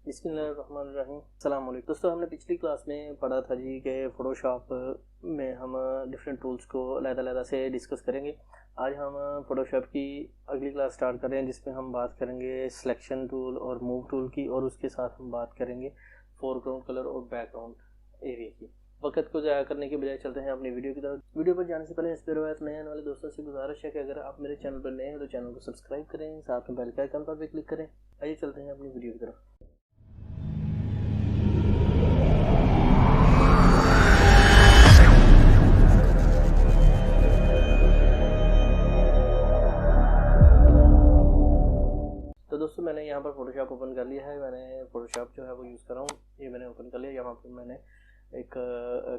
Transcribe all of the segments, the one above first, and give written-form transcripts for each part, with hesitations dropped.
बिस्मिल्लाहिर्रहमानिर्रहीम। अस्सलाम वालेकुम दोस्तों, हमने पिछली क्लास में पढ़ा था जी कि फ़ोटोशॉप में हम डिफरेंट टूल्स को अलग-अलग से डिस्कस करेंगे। आज हम फ़ोटोशॉप की अगली क्लास स्टार्ट कर रहे हैं जिसमें हम बात करेंगे सिलेक्शन टूल और मूव टूल की, और उसके साथ हम बात करेंगे फोरग्राउंड कलर और बैकग्राउंड एरिया की। वक्त को ज़ाया करने के बजाय चलते हैं अपनी वीडियो की तरफ। वीडियो पर जाने से पहले इस पर रवायत नए आने वाले दोस्तों से गुजारिश है कि अगर आप मेरे चैनल पर नए हैं तो चैनल को सब्सक्राइब करें, साथ में बेल के आइकन पर भी क्लिक करें। आइए चलते हैं अपनी वीडियो की तरफ। तो दोस्तों, मैंने यहाँ पर फोटोशॉप ओपन कर लिया है। मैंने फोटोशॉप जो है वो यूज़ कर रहा हूँ, ये मैंने ओपन कर लिया। यहाँ पर मैंने एक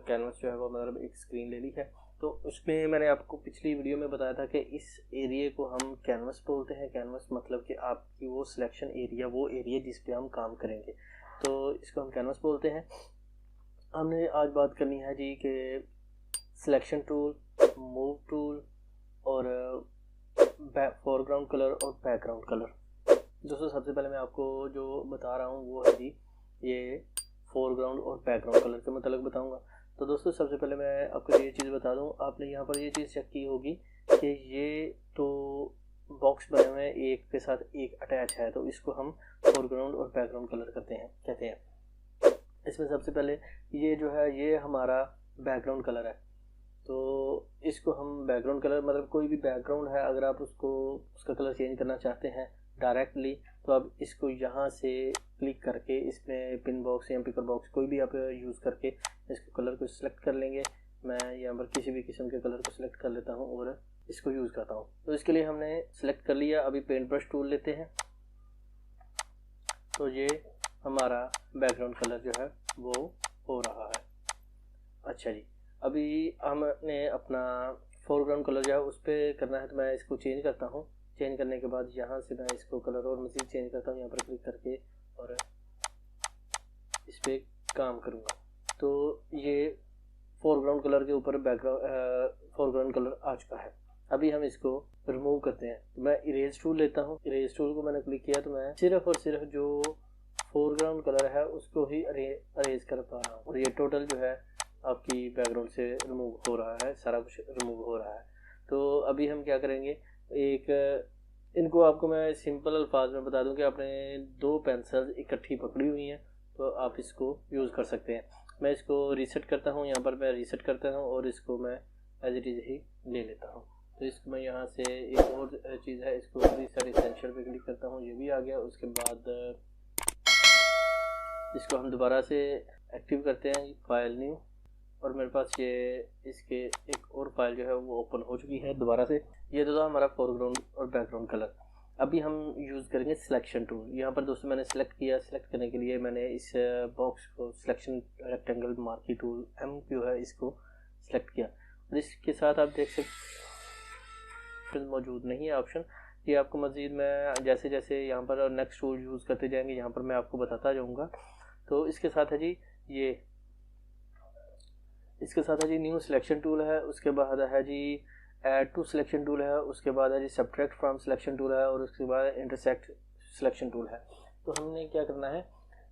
कैनवस जो है वो मतलब एक स्क्रीन ले ली है। तो उसमें मैंने आपको पिछली वीडियो में बताया था कि इस एरिया को हम कैनवस बोलते हैं। कैनवस मतलब कि आपकी वो सिलेक्शन एरिया, वो एरिया जिस पे हम काम करेंगे, तो इसको हम कैनवस बोलते हैं। हमने आज बात करनी है जी कि सिलेक्शन टूल, मूव टूल और फोरग्राउंड कलर और बैकग्राउंड कलर। दोस्तों, सबसे पहले मैं आपको जो बता रहा हूँ वो है जी ये फोरग्राउंड और बैकग्राउंड कलर के मतलब बताऊँगा। तो दोस्तों, सबसे पहले मैं आपको ये चीज़ बता दूँ, आपने यहाँ पर ये चीज़ चेक की होगी कि ये तो बॉक्स बने हुए हैं, एक के साथ एक अटैच है, तो इसको हम फोरग्राउंड और बैकग्राउंड कलर कहते हैं। इसमें सबसे पहले ये जो है ये हमारा बैकग्राउंड कलर है। तो इसको हम बैकग्राउंड कलर मतलब कोई भी बैकग्राउंड है, अगर आप उसका कलर चेंज करना चाहते हैं डायरेक्टली, तो आप इसको यहाँ से क्लिक करके इसमें पिन बॉक्स या पिकर बॉक्स कोई भी आप यूज़ करके इसको कलर को सिलेक्ट कर लेंगे। मैं यहाँ पर किसी भी किस्म के कलर को सिलेक्ट कर लेता हूँ और इसको यूज़ करता हूँ। तो इसके लिए हमने सेलेक्ट कर लिया। अभी पेंट ब्रश टूल लेते हैं। तो ये हमारा बैकग्राउंड कलर जो है वो हो रहा है। अच्छा जी, अभी हमने अपना फोरग्राउंड कलर जो है उस पर करना है, तो मैं इसको चेंज करता हूँ। चेंज करने के बाद यहाँ से मैं इसको कलर और मज़ीद चेंज करता हूँ, यहाँ पर क्लिक करके, और इस पर काम करूँगा। तो ये फोरग्राउंड कलर के ऊपर फोरग्राउंड कलर आ चुका है। अभी हम इसको रिमूव करते हैं। तो मैं इरेज टूल लेता हूँ। इरेज टूल को मैंने क्लिक किया तो मैं सिर्फ और सिर्फ जो फोरग्राउंड कलर है उसको ही अरेज कर पा रहा हूँ, और ये टोटल जो है आपकी बैकग्राउंड से रिमूव हो रहा है, सारा कुछ रिमूव हो रहा है। तो अभी हम क्या करेंगे, इनको आपको मैं सिंपल अल्फाज में बता दूं कि आपने दो पेंसिल्स इकट्ठी पकड़ी हुई हैं, तो आप इसको यूज़ कर सकते हैं। मैं इसको रीसेट करता हूँ, यहाँ पर मैं रीसेट करता हूँ और इसको मैं एज इट इज़ ही ले लेता हूँ। तो इसको मैं यहाँ से एक और चीज़ है, इसको रीसेट एसेंशियल पे क्लिक करता हूँ, ये भी आ गया। उसके बाद इसको हम दोबारा से एक्टिव करते हैं, फाइल न्यू, और मेरे पास ये इसके एक और फाइल जो है वो ओपन हो चुकी है दोबारा से। ये तो था हमारा फोरग्राउंड और बैकग्राउंड कलर। अभी हम यूज़ करेंगे सिलेक्शन टूल। यहाँ पर दोस्तों मैंने सेलेक्ट किया। सेलेक्ट करने के लिए मैंने इस बॉक्स को selection rectangle marquee tool M जो है इसको सेलेक्ट किया, और इसके साथ आप देख सकते मौजूद नहीं है ऑप्शन। ये आपको मज़ीद मैं जैसे जैसे यहाँ पर नेक्स्ट टूल यूज़ करते जाएंगे यहाँ पर मैं आपको बताता जाऊँगा। तो इसके साथ है जी इसके साथ है जी न्यू सिलेक्शन टूल है। उसके बाद है जी ऐड टू सिलेक्शन टूल है। उसके बाद है जी सब्ट्रैक्ट फ्रॉम सिलेक्शन टूल है, और उसके बाद इंटरसेक्ट सिलेक्शन टूल है। तो हमने क्या करना है,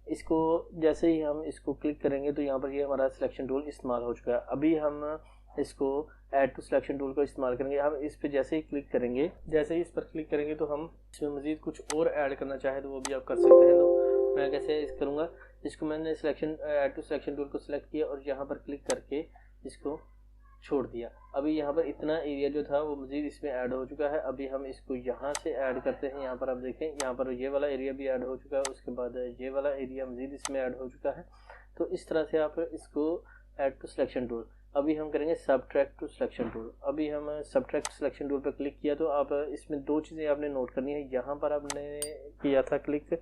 इसको जैसे ही हम इसको क्लिक करेंगे तो यहाँ पर ये हमारा सिलेक्शन टूल इस्तेमाल हो चुका है। अभी हम इसको ऐड टू सिलेक्शन टूल को इस्तेमाल करेंगे। हम इस पर जैसे ही क्लिक करेंगे, जैसे ही इस पर क्लिक करेंगे तो हम इसमें मज़ीद कुछ और ऐड करना चाहें तो वो भी आप कर सकते हैं। तो मैं कैसे करूँगा, इसको मैंने selection add to selection tool को सिलेक्ट किया और यहाँ पर क्लिक करके इसको छोड़ दिया। अभी यहाँ पर इतना एरिया जो था वो मज़ीद इसमें ऐड हो चुका है। अभी हम इसको यहाँ से ऐड करते हैं। यहाँ पर आप देखें, यहाँ पर ये वाला एरिया भी ऐड हो चुका है। उसके बाद ये वाला एरिया मज़ीद इसमें ऐड हो चुका है। तो इस तरह से आप इसको ऐड टू सिलेक्शन टूल। अभी हम करेंगे सब्ट्रैक्ट टू सिलेक्शन टूल। अभी हम सब्ट्रैक्ट सिलेक्शन टूल पर क्लिक किया तो आप इसमें दो चीज़ें आपने नोट करनी है। यहाँ पर आपने किया था click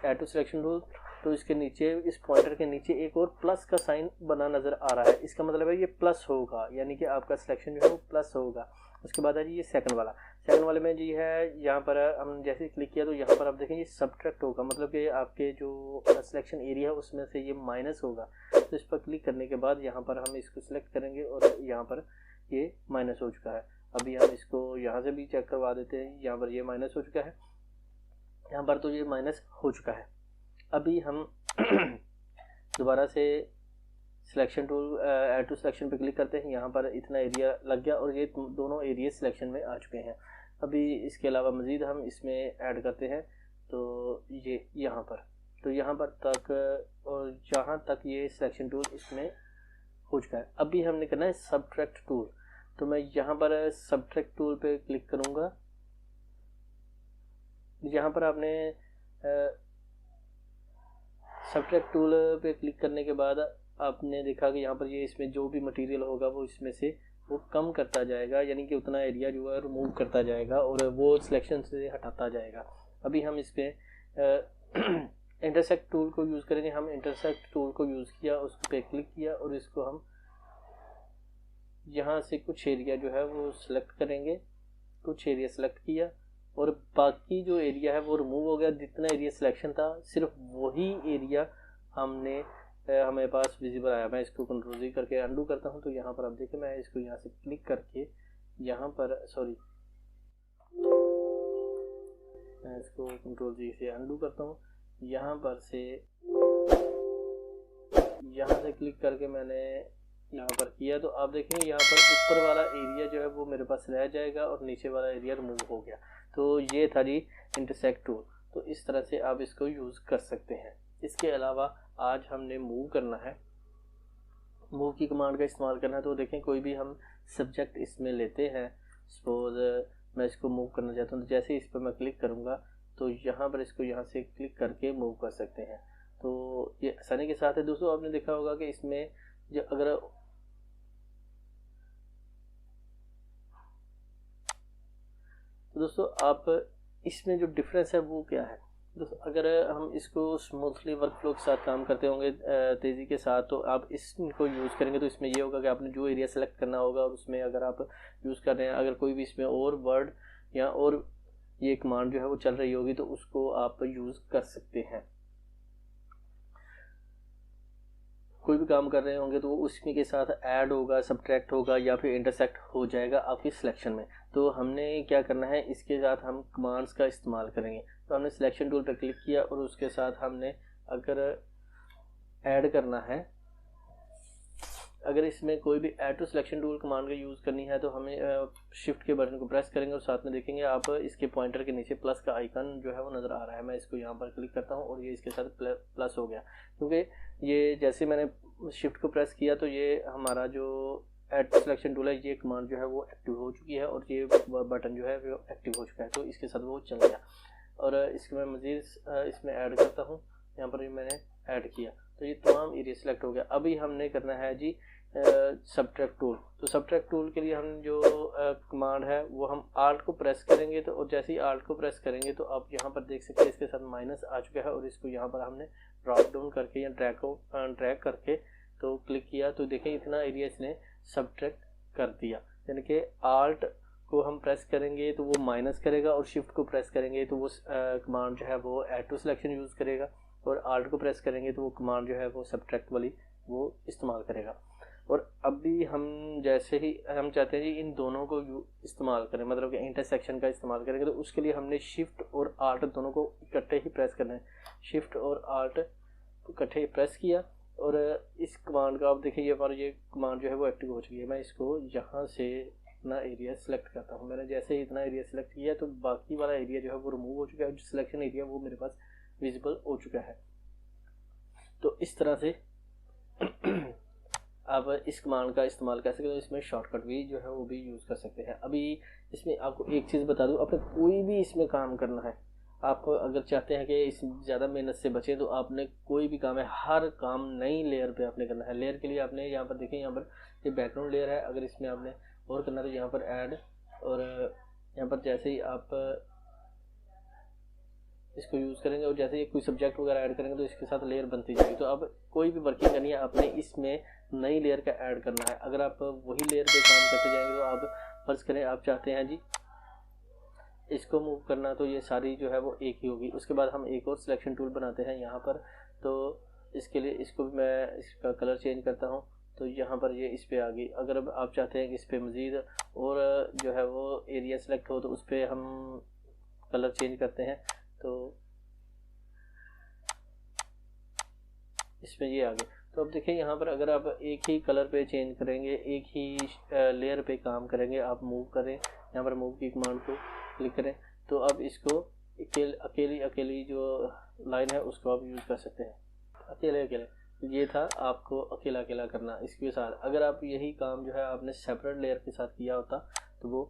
add to selection tool, तो इसके नीचे, इस पॉइंटर के नीचे एक और प्लस का साइन बना नज़र आ रहा है। इसका मतलब है ये प्लस होगा, यानी कि आपका सिलेक्शन जो है वो प्लस होगा। उसके बाद है जी ये सेकंड वाले में जी है, यहाँ पर हम जैसे क्लिक किया तो यहाँ पर आप देखें ये सब्ट्रैक्ट होगा, मतलब कि आपके जो सिलेक्शन एरिया है उसमें से ये माइनस होगा। तो इस पर क्लिक करने के बाद यहाँ पर हम इसको सिलेक्ट करेंगे और यहाँ पर ये माइनस हो चुका है। अभी हम इसको यहाँ से भी चेक करवा देते हैं। यहाँ पर ये माइनस हो चुका है, यहाँ पर तो ये माइनस हो चुका है। अभी हम दोबारा से selection tool add to selection पे क्लिक करते हैं। यहाँ पर इतना एरिया लग गया और ये दोनों एरिया सिलेक्शन में आ चुके हैं। अभी इसके अलावा मज़ीद हम इसमें ऐड करते हैं, तो ये यहाँ पर, तो यहाँ पर तक और जहाँ तक ये सिलेक्शन टूल इसमें हो चुका है। अभी हमने करना है सबट्रैक्ट टूल, तो मैं यहाँ पर सबट्रैक्ट टूल पे क्लिक करूँगा। यहाँ पर आपने सबट्रैक्ट टूल पे क्लिक करने के बाद आपने देखा कि यहाँ पर ये इसमें जो भी मटेरियल होगा वो इसमें से वो कम करता जाएगा, यानी कि उतना एरिया जो है रिमूव करता जाएगा और वो सिलेक्शन से हटाता जाएगा। अभी हम इस पर इंटरसेक्ट टूल को यूज़ करेंगे। हम इंटरसेक्ट टूल को यूज़ किया, उस पर क्लिक किया और इसको हम यहाँ से कुछ एरिया जो है वो सिलेक्ट करेंगे। कुछ एरिया सिलेक्ट किया और बाकी जो एरिया है वो रिमूव हो गया। जितना एरिया सिलेक्शन था सिर्फ वही एरिया हमें पास विजिबल आया। मैं इसको कंट्रोल जी करके अंडू करता हूँ, तो यहाँ पर आप देखें मैं इसको यहाँ से क्लिक करके यहाँ पर मैं इसको कंट्रोल जी से अंडू करता हूँ। यहाँ पर से यहाँ से क्लिक करके मैंने यहाँ पर किया, तो आप देखेंगे यहाँ पर ऊपर वाला एरिया जो है वो मेरे पास रह जाएगा और नीचे वाला एरिया रिमूव हो गया। तो ये था जी इंटरसेक्ट टूल। तो इस तरह से आप इसको यूज़ कर सकते हैं। इसके अलावा आज हमने मूव करना है, मूव की कमांड का इस्तेमाल करना है। तो देखें कोई भी हम सब्जेक्ट इसमें लेते हैं, सपोज मैं इसको मूव करना चाहता हूँ, तो जैसे इस पर मैं क्लिक करूँगा तो यहाँ पर इसको यहाँ से क्लिक करके मूव कर सकते हैं। तो ये आसानी के साथ है। दोस्तों आपने देखा होगा कि इसमें जो अगर तो दोस्तों आप इसमें जो डिफरेंस है वो क्या है, दोस्तों अगर हम इसको स्मूथली वर्कफ्लो के साथ काम करते होंगे तेज़ी के साथ, तो आप इसको यूज़ करेंगे तो इसमें ये होगा कि आपने जो एरिया सेलेक्ट करना होगा और उसमें अगर आप यूज़ कर रहे हैं, अगर कोई भी इसमें और वर्ड या और ये कमांड जो है वो चल रही होगी तो उसको आप यूज़ कर सकते हैं। कोई भी काम कर रहे होंगे तो उसमें के साथ ऐड होगा, सब्ट्रैक्ट होगा या फिर इंटरसेक्ट हो जाएगा आपकी सिलेक्शन में। तो हमने क्या करना है, इसके साथ हम कमांड्स का इस्तेमाल करेंगे। तो हमने सिलेक्शन टूल पर क्लिक किया और उसके साथ हमने अगर ऐड करना है, अगर इसमें कोई भी add to selection tool command का यूज़ करनी है तो हमें शिफ्ट के बटन को प्रेस करेंगे और साथ में देखेंगे आप इसके पॉइंटर के नीचे प्लस का आइकन जो है वो नज़र आ रहा है। मैं इसको यहाँ पर क्लिक करता हूँ और ये इसके साथ प्लस हो गया, क्योंकि ये जैसे मैंने शिफ्ट को प्रेस किया तो ये हमारा जो ऐड टू सिलेक्शन टूल है ये कमांड जो है वो एक्टिव हो चुकी है और ये बटन जो है वो एक्टिव हो चुका है, तो इसके साथ वो चल गया। और इसके मैं मज़ीद इसमें ऐड करता हूँ, यहाँ पर भी मैंने ऐड किया तो ये तमाम एरिया सेलेक्ट हो गया। अभी हमने करना है जी सबट्रैक्ट टूल। तो सबट्रैक्ट टूल के लिए हम जो कमांड है वो हम आल्ट को प्रेस करेंगे, तो और जैसे ही आल्ट को प्रेस करेंगे तो आप यहाँ पर देख सकते हैं इसके साथ माइनस आ चुका है और इसको यहाँ पर हमने ड्रॉप डाउन करके या ड्रैग करके तो क्लिक किया तो देखें इतना एरिया इसने सबट्रैक्ट कर दिया। यानी कि आल्ट को हम प्रेस करेंगे तो वो माइनस करेगा और शिफ्ट को प्रेस करेंगे तो वो कमांड जो है वो ऐड टू सिलेक्शन यूज़ करेगा और आल्ट को प्रेस करेंगे तो वो कमांड जो है वो सबट्रैक्ट वाली वो इस्तेमाल करेगा। और अभी हम जैसे ही हम चाहते हैं जी इन दोनों को इस्तेमाल करें, मतलब कि इंटरसेक्शन का इस्तेमाल करेंगे, तो उसके लिए हमने शिफ्ट और आल्ट दोनों को इकट्ठे ही प्रेस करना है। शिफ्ट और आल्ट को इकट्ठे ही प्रेस किया और इस कमांड का आप देखिए ये कमांड जो है वो एक्टिव हो चुकी है। मैं इसको यहाँ से इतना एरिया सेलेक्ट करता हूँ। मैंने जैसे ही इतना एरिया सेलेक्ट किया तो बाकी वाला एरिया जो है वो रिमूव हो चुका है, जो सिलेक्शन एरिया वो मेरे पास विजिबल हो चुका है। तो इस तरह से आप इस कमांड का इस्तेमाल कर सकते हो। इसमें शॉर्टकट भी जो है वो भी यूज़ कर सकते हैं। अभी इसमें आपको एक चीज़ बता दूं, आपने कोई भी इसमें काम करना है, आप अगर चाहते हैं कि इस ज़्यादा मेहनत से बचें तो आपने कोई भी काम है हर काम नई लेयर पे आपने करना है। लेयर के लिए आपने यहाँ पर देखें, यहाँ पर ये बैकग्राउंड लेयर है, अगर इसमें आपने और करना है तो यहाँ पर ऐड और यहाँ पर जैसे ही आप इसको यूज़ करेंगे और जैसे ही कोई सब्जेक्ट वगैरह ऐड करेंगे तो इसके साथ लेयर बनती जाएगी। तो अब कोई भी वर्किंग करनी है आपने इसमें नई लेयर का ऐड करना है। अगर आप वही लेयर पे काम करते जाएंगे तो आप फर्ज करें आप चाहते हैं जी इसको मूव करना, तो ये सारी जो है वो एक ही होगी। उसके बाद हम एक और सिलेक्शन टूल बनाते हैं यहाँ पर, तो इसके लिए इसको भी मैं इसका कलर चेंज करता हूँ तो यहाँ पर ये इस पर आ गई। अगर अब आप चाहते हैं कि इस पर मज़ीद और जो है वो एरिया सेलेक्ट हो तो उस पर हम कलर चेंज करते हैं। तो इसमें ये आ गए। तो अब देखिए यहाँ पर अगर आप एक ही कलर पे चेंज करेंगे, एक ही लेयर पे काम करेंगे, आप मूव करें, यहाँ पर मूव की कमांड को क्लिक करें, तो अब इसको अकेली जो लाइन है उसको आप यूज़ कर सकते हैं, अकेले। ये था आपको अकेला करना। इसके साथ अगर आप यही काम जो है आपने सेपरेट लेयर के साथ किया होता तो वो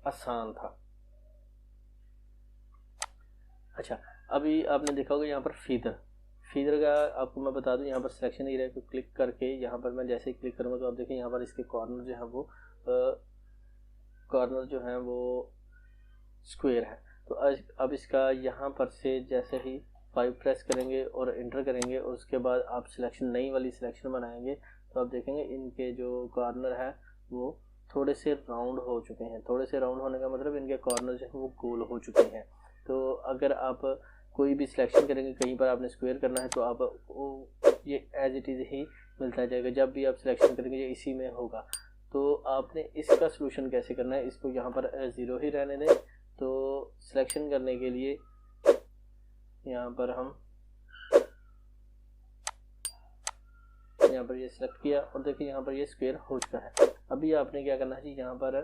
आसान था। अच्छा, अभी आपने देखा होगा यहाँ पर फीदर का आपको मैं बता दूं, यहाँ पर सिलेक्शन एरिया को क्लिक करके यहाँ पर मैं जैसे ही क्लिक करूँगा तो आप देखें यहाँ पर इसके कॉर्नर जो है वो स्क्वायर है। तो अब इसका यहाँ पर से जैसे ही 5 प्रेस करेंगे और इंटर करेंगे और उसके बाद आप सिलेक्शन नई वाली सिलेक्शन बनाएंगे तो आप देखेंगे इनके जो कॉर्नर है वो थोड़े से राउंड हो चुके हैं। थोड़े से राउंड होने का मतलब इनके कॉर्नर जो है वो गोल हो चुके हैं। तो अगर आप कोई भी सिलेक्शन करेंगे, कहीं पर आपने स्क्वायर करना है तो आप ये एज इट इज़ ही मिलता जाएगा। जब भी आप सिलेक्शन करेंगे ये इसी में होगा। तो आपने इसका सलूशन कैसे करना है, इसको यहाँ पर 0 ही रहने दें। तो सिलेक्शन करने के लिए यहाँ पर हम यहाँ पर ये सिलेक्ट किया और देखिए यहाँ पर ये स्क्वायर हो चुका है। अभी आपने क्या करना है जी, यहाँ पर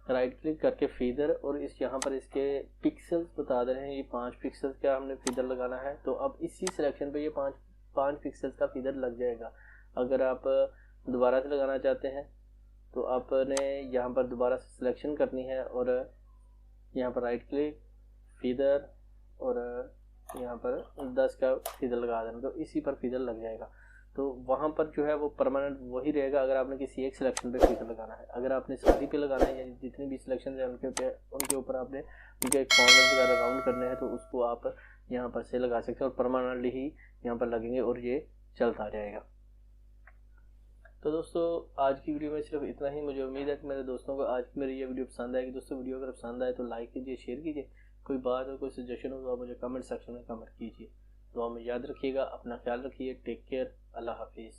राइट क्लिक करके फीदर और इस यहाँ पर इसके पिक्सल्स बता दे रहे हैं, ये 5 पिक्सल्स का हमने फीदर लगाना है। तो अब इसी सिलेक्शन पे ये 5 पिक्सल्स का फीदर लग जाएगा। अगर आप दोबारा से लगाना चाहते हैं तो आपने यहाँ पर दोबारा से सिलेक्शन करनी है और यहाँ पर राइट क्लिक फीदर और यहाँ पर 10 का फीदर लगा देना, तो इसी पर फीदर लग जाएगा। तो वहाँ पर जो है वो परमानेंट वही रहेगा अगर आपने किसी एक सिलेक्शन पे फीदर लगाना है। अगर आपने सारी पे लगाना है, यानी जितनी भी सिलेक्शन है उनके ऊपर आपने उनके कॉर्नर वगैरह राउंड करने हैं तो उसको आप यहाँ पर से लगा सकते हैं और परमानेंटली ही यहाँ पर लगेंगे और ये चलता जाएगा। तो दोस्तों आज की वीडियो में सिर्फ इतना ही। मुझे उम्मीद है कि मेरे दोस्तों को आज की मेरी ये वीडियो पसंद आएगी। दोस्तों वीडियो अगर पसंद आए तो लाइक कीजिए, शेयर कीजिए। कोई बात हो, कोई सजेशन हो तो आप मुझे कमेंट सेक्शन में कमेंट कीजिए। दुआ में याद रखिएगा, अपना ख्याल रखिए। टेक केयर, अल्लाह हाफिज़।